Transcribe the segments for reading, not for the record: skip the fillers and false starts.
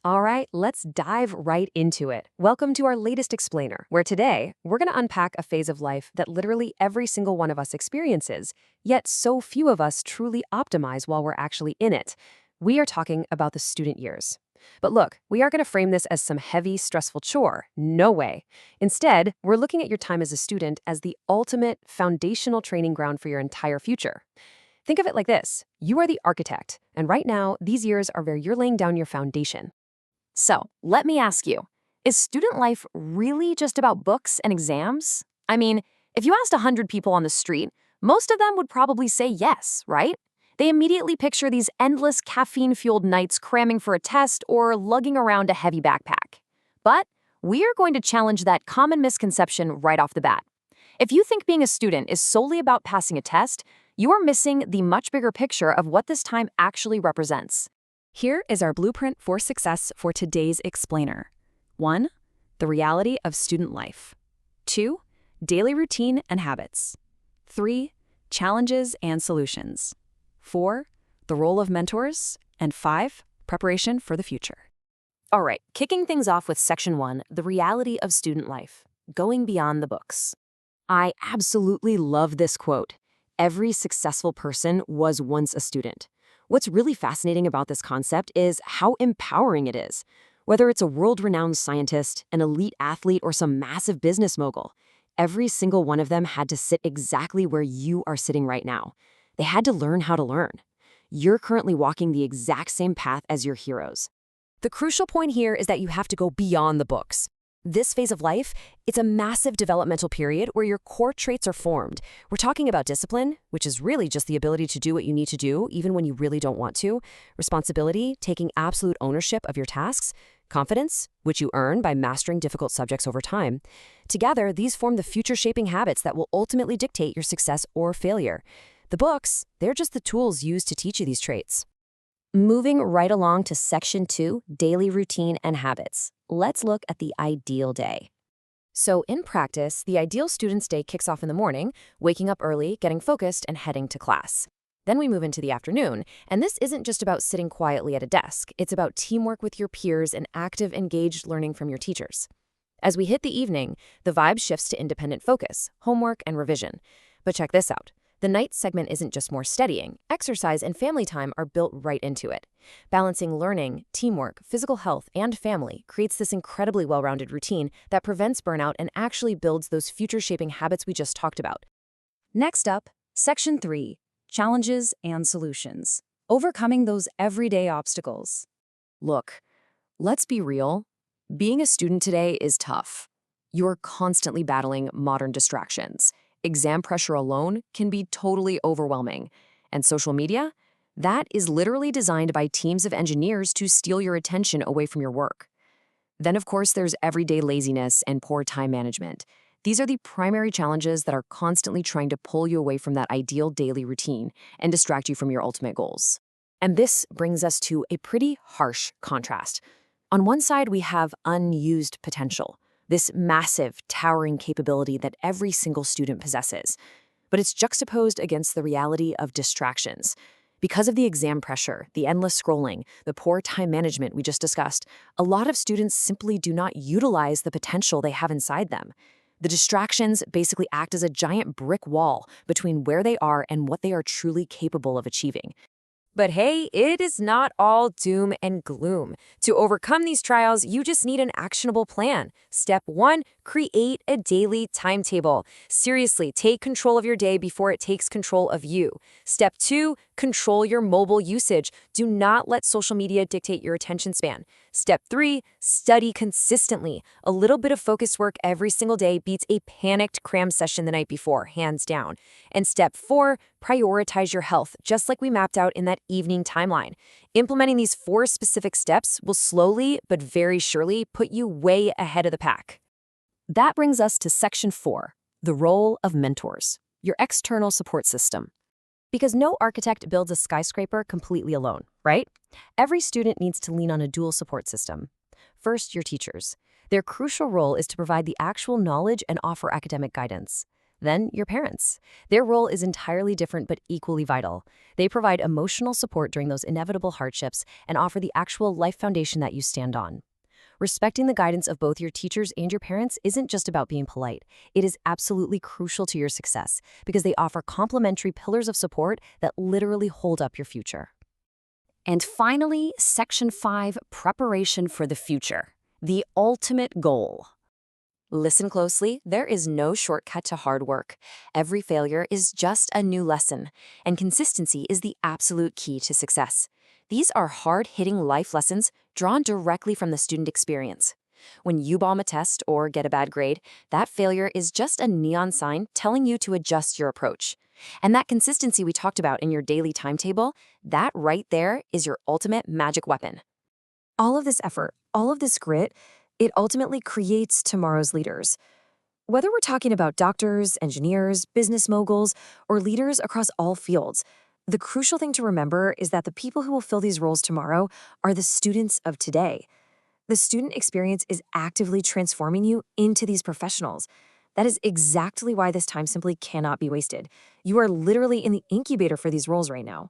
All right, let's dive right into it. Welcome to our latest explainer, where today we're going to unpack a phase of life that literally every single one of us experiences, yet so few of us truly optimize while we're actually in it. We are talking about the student years. But look, we are going to frame this as some heavy, stressful chore. No way. Instead, we're looking at your time as a student as the ultimate foundational training ground for your entire future. Think of it like this. You are the architect, and right now, these years are where you're laying down your foundation. So, let me ask you, is student life really just about books and exams? I mean, if you asked 100 people on the street, most of them would probably say yes, right? They immediately picture these endless caffeine-fueled nights cramming for a test or lugging around a heavy backpack. But we are going to challenge that common misconception right off the bat. If you think being a student is solely about passing a test, you are missing the much bigger picture of what this time actually represents. Here is our blueprint for success for today's explainer. 1. The reality of student life. 2. Daily routine and habits. 3. Challenges and solutions. 4. The role of mentors. And 5. Preparation for the future. All right, kicking things off with Section 1, the reality of student life, going beyond the books. I absolutely love this quote. Every successful person was once a student. What's really fascinating about this concept is how empowering it is. Whether it's a world-renowned scientist, an elite athlete, or some massive business mogul, every single one of them had to sit exactly where you are sitting right now. They had to learn how to learn. You're currently walking the exact same path as your heroes. The crucial point here is that you have to go beyond the books. This phase of life, it's a massive developmental period where your core traits are formed. We're talking about discipline, which is really just the ability to do what you need to do, even when you really don't want to. Responsibility, taking absolute ownership of your tasks. Confidence, which you earn by mastering difficult subjects over time. Together, these form the future-shaping habits that will ultimately dictate your success or failure. The books, they're just the tools used to teach you these traits. Moving right along to Section 2, daily routine and habits. Let's look at the ideal day. So in practice, the ideal student's day kicks off in the morning, waking up early, getting focused, and heading to class. Then we move into the afternoon, and this isn't just about sitting quietly at a desk. It's about teamwork with your peers and active, engaged learning from your teachers. As we hit the evening, the vibe shifts to independent focus, homework, and revision. But check this out. The night segment isn't just more studying. Exercise and family time are built right into it. Balancing learning, teamwork, physical health, and family creates this incredibly well-rounded routine that prevents burnout and actually builds those future-shaping habits we just talked about. Next up, Section 3, Challenges and Solutions. Overcoming those everyday obstacles. Look, let's be real. Being a student today is tough. You're constantly battling modern distractions. Exam pressure alone can be totally overwhelming. And social media? That is literally designed by teams of engineers to steal your attention away from your work. Then, of course, there's everyday laziness and poor time management. These are the primary challenges that are constantly trying to pull you away from that ideal daily routine and distract you from your ultimate goals. And this brings us to a pretty harsh contrast. On one side, we have unused potential. This massive, towering capability that every single student possesses. But it's juxtaposed against the reality of distractions. Because of the exam pressure, the endless scrolling, the poor time management we just discussed, a lot of students simply do not utilize the potential they have inside them. The distractions basically act as a giant brick wall between where they are and what they are truly capable of achieving. But hey, it is not all doom and gloom. To overcome these trials, you just need an actionable plan. Step 1, create a daily timetable. Seriously, take control of your day before it takes control of you. Step 2, control your mobile usage. Do not let social media dictate your attention span. Step 3, study consistently. A little bit of focused work every single day beats a panicked cram session the night before, hands down. And Step 4, prioritize your health, just like we mapped out in that evening timeline. Implementing these 4 specific steps will slowly but very surely put you way ahead of the pack. That brings us to Section 4, the role of mentors, your external support system. Because no architect builds a skyscraper completely alone, right? Every student needs to lean on a dual support system. First, your teachers. Their crucial role is to provide the actual knowledge and offer academic guidance. Then your parents. Their role is entirely different but equally vital. They provide emotional support during those inevitable hardships and offer the actual life foundation that you stand on. Respecting the guidance of both your teachers and your parents isn't just about being polite. It is absolutely crucial to your success because they offer complementary pillars of support that literally hold up your future. And finally, Section 5, Preparation for the Future. The ultimate goal. Listen closely, there is no shortcut to hard work. Every failure is just a new lesson, and consistency is the absolute key to success. These are hard-hitting life lessons drawn directly from the student experience. When you bomb a test or get a bad grade, that failure is just a neon sign telling you to adjust your approach. And that consistency we talked about in your daily timetable, that right there is your ultimate magic weapon. All of this effort, all of this grit, it ultimately creates tomorrow's leaders. Whether we're talking about doctors, engineers, business moguls, or leaders across all fields, the crucial thing to remember is that the people who will fill these roles tomorrow are the students of today. The student experience is actively transforming you into these professionals. That is exactly why this time simply cannot be wasted. You are literally in the incubator for these roles right now.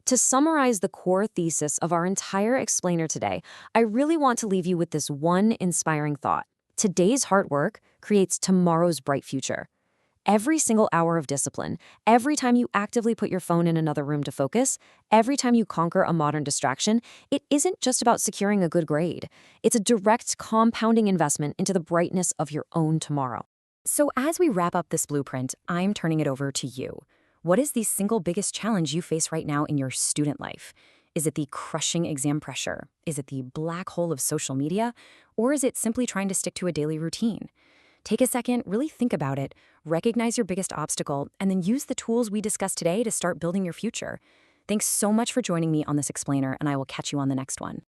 To summarize the core thesis of our entire explainer today, I really want to leave you with this one inspiring thought. Today's hard work creates tomorrow's bright future. Every single hour of discipline, every time you actively put your phone in another room to focus, every time you conquer a modern distraction, it isn't just about securing a good grade. It's a direct compounding investment into the brightness of your own tomorrow. So as we wrap up this blueprint, I'm turning it over to you. What is the single biggest challenge you face right now in your student life? Is it the crushing exam pressure? Is it the black hole of social media? Or is it simply trying to stick to a daily routine? Take a second, really think about it, recognize your biggest obstacle, and then use the tools we discussed today to start building your future. Thanks so much for joining me on this explainer, and I will catch you on the next one.